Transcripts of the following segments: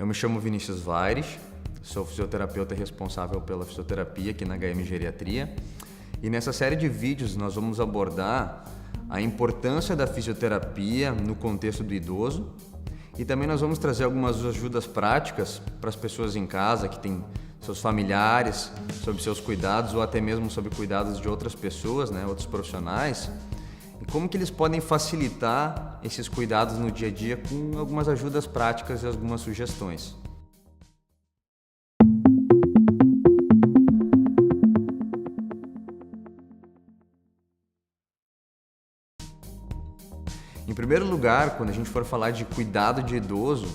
Eu me chamo Vinícius Vaires, sou fisioterapeuta responsável pela fisioterapia aqui na HM Geriatria. E nessa série de vídeos nós vamos abordar a importância da fisioterapia no contexto do idoso e também nós vamos trazer algumas ajudas práticas para as pessoas em casa que têm seus familiares, sobre seus cuidados ou até mesmo sobre cuidados de outras pessoas, outros profissionais, e como que eles podem facilitar esses cuidados no dia a dia com algumas ajudas práticas e algumas sugestões. Em primeiro lugar, quando a gente for falar de cuidado de idoso,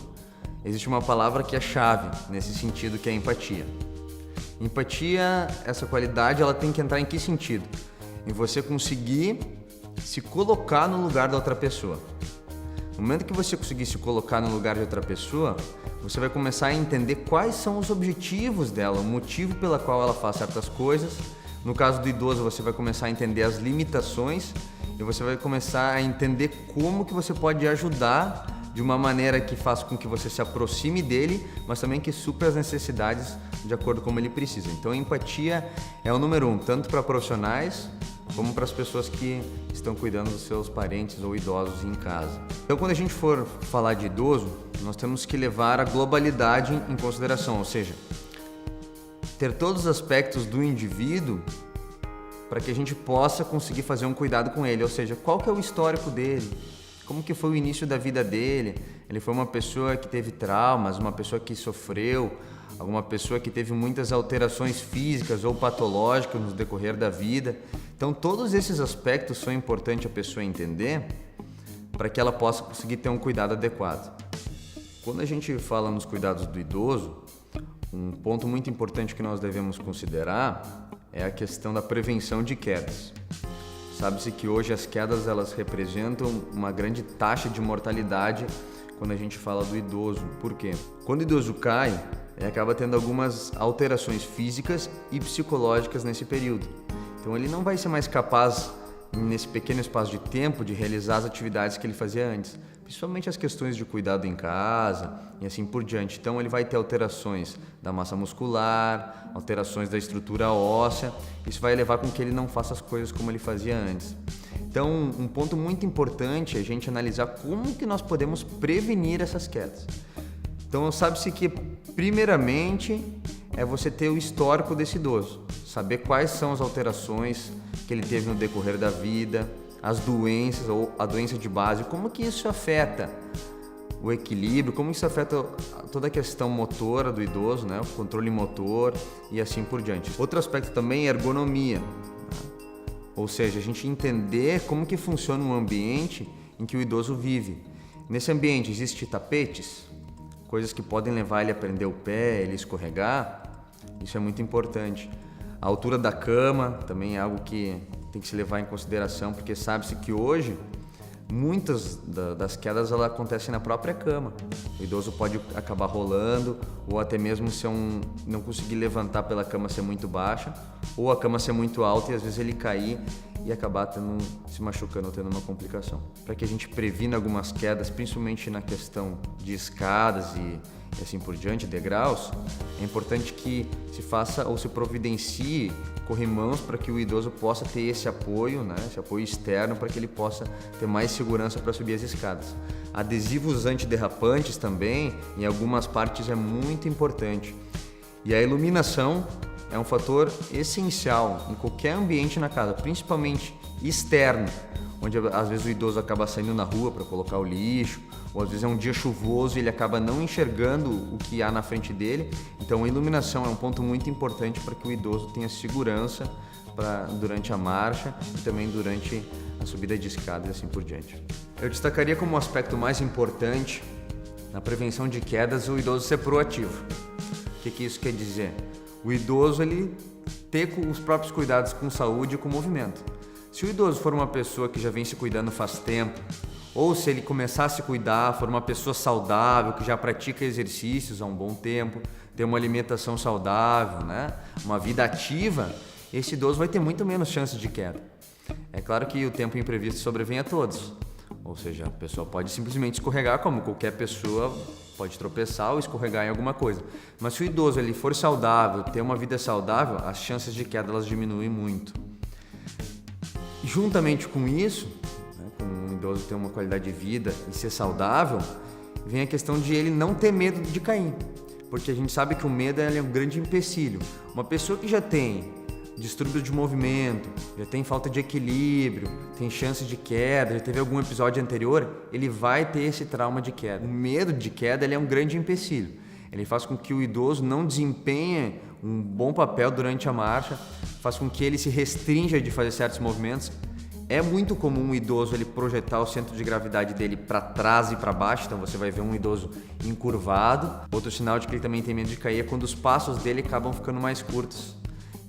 existe uma palavra que é chave nesse sentido, que é empatia. Empatia, essa qualidade, ela tem que entrar em que sentido? Em você conseguir se colocar no lugar da outra pessoa. No momento que você conseguir se colocar no lugar de outra pessoa, você vai começar a entender quais são os objetivos dela, o motivo pela qual ela faz certas coisas. No caso do idoso, você vai começar a entender as limitações e você vai começar a entender como que você pode ajudar de uma maneira que faça com que você se aproxime dele, mas também que supra as necessidades de acordo com como ele precisa. Então a empatia é o número 1, tanto para profissionais como para as pessoas que estão cuidando dos seus parentes ou idosos em casa. Então quando a gente for falar de idoso, nós temos que levar a globalidade em consideração, ou seja, ter todos os aspectos do indivíduo para que a gente possa conseguir fazer um cuidado com ele, ou seja, qual que é o histórico dele, como que foi o início da vida dele, ele foi uma pessoa que teve traumas, uma pessoa que sofreu, alguma pessoa que teve muitas alterações físicas ou patológicas no decorrer da vida. Então todos esses aspectos são importantes a pessoa entender para que ela possa conseguir ter um cuidado adequado. Quando a gente fala nos cuidados do idoso, um ponto muito importante que nós devemos considerar é a questão da prevenção de quedas. Sabe-se que hoje as quedas elas representam uma grande taxa de mortalidade quando a gente fala do idoso. Por quê? Quando o idoso cai, ele acaba tendo algumas alterações físicas e psicológicas nesse período. Então ele não vai ser mais capaz, nesse pequeno espaço de tempo, de realizar as atividades que ele fazia antes, principalmente as questões de cuidado em casa e assim por diante. Então ele vai ter alterações da massa muscular, alterações da estrutura óssea, isso vai levar com que ele não faça as coisas como ele fazia antes. Então um ponto muito importante é a gente analisar como que nós podemos prevenir essas quedas. Então sabe-se que primeiramente é você ter o histórico desse idoso, saber quais são as alterações que ele teve no decorrer da vida, as doenças ou a doença de base, como que isso afeta o equilíbrio, como isso afeta toda a questão motora do idoso, o controle motor e assim por diante. Outro aspecto também é ergonomia, ou seja, a gente entender como que funciona um ambiente em que o idoso vive. Nesse ambiente existem tapetes, coisas que podem levar ele a prender o pé, ele escorregar, isso é muito importante. A altura da cama também é algo que tem que se levar em consideração, porque sabe-se que hoje muitas das quedas elas acontecem na própria cama. O idoso pode acabar rolando, ou até mesmo se não conseguir levantar pela cama ser muito baixa, ou a cama ser muito alta e às vezes ele cair e acabar se machucando ou tendo uma complicação. Para que a gente previna algumas quedas, principalmente na questão de escadas e assim por diante, degraus, é importante que se faça ou se providencie corrimãos para que o idoso possa ter esse apoio, esse apoio externo, para que ele possa ter mais segurança para subir as escadas. Adesivos antiderrapantes também, em algumas partes, é muito importante. E a iluminação é um fator essencial em qualquer ambiente na casa, principalmente externo, onde às vezes o idoso acaba saindo na rua para colocar o lixo, ou às vezes é um dia chuvoso e ele acaba não enxergando o que há na frente dele. Então a iluminação é um ponto muito importante para que o idoso tenha segurança durante a marcha e também durante a subida de escada e assim por diante. Eu destacaria como aspecto mais importante na prevenção de quedas o idoso ser proativo. O que isso quer dizer? O idoso ele ter os próprios cuidados com saúde e com movimento. Se o idoso for uma pessoa que já vem se cuidando faz tempo, ou se ele começar a se cuidar, for uma pessoa saudável, que já pratica exercícios há um bom tempo, ter uma alimentação saudável, uma vida ativa, esse idoso vai ter muito menos chances de queda. É claro que o tempo imprevisto sobrevém a todos, ou seja, a pessoa pode simplesmente escorregar como qualquer pessoa pode tropeçar ou escorregar em alguma coisa. Mas se o idoso ele for saudável, ter uma vida saudável, as chances de queda elas diminuem muito. Juntamente com isso, né, com o idoso ter uma qualidade de vida e ser saudável, vem a questão de ele não ter medo de cair. Porque a gente sabe que o medo é um grande empecilho. Uma pessoa que já tem distúrbio de movimento, já tem falta de equilíbrio, tem chance de queda, já teve algum episódio anterior, ele vai ter esse trauma de queda. O medo de queda ele é um grande empecilho. Ele faz com que o idoso não desempenhe um bom papel durante a marcha, faz com que ele se restrinja de fazer certos movimentos. É muito comum o idoso ele projetar o centro de gravidade dele para trás e para baixo, então você vai ver um idoso encurvado. Outro sinal de que ele também tem medo de cair é quando os passos dele acabam ficando mais curtos.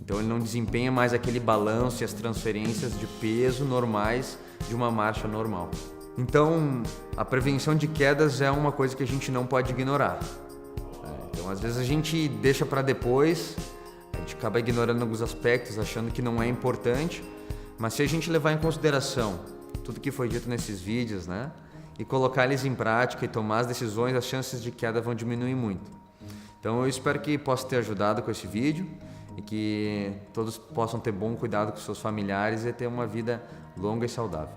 Então ele não desempenha mais aquele balanço e as transferências de peso normais de uma marcha normal. Então a prevenção de quedas é uma coisa que a gente não pode ignorar. Então às vezes a gente deixa para depois, a gente acaba ignorando alguns aspectos, achando que não é importante, mas se a gente levar em consideração tudo que foi dito nesses vídeos, né, e colocar eles em prática e tomar as decisões, as chances de queda vão diminuir muito. Então eu espero que possa ter ajudado com esse vídeo e que todos possam ter bom cuidado com seus familiares e ter uma vida longa e saudável.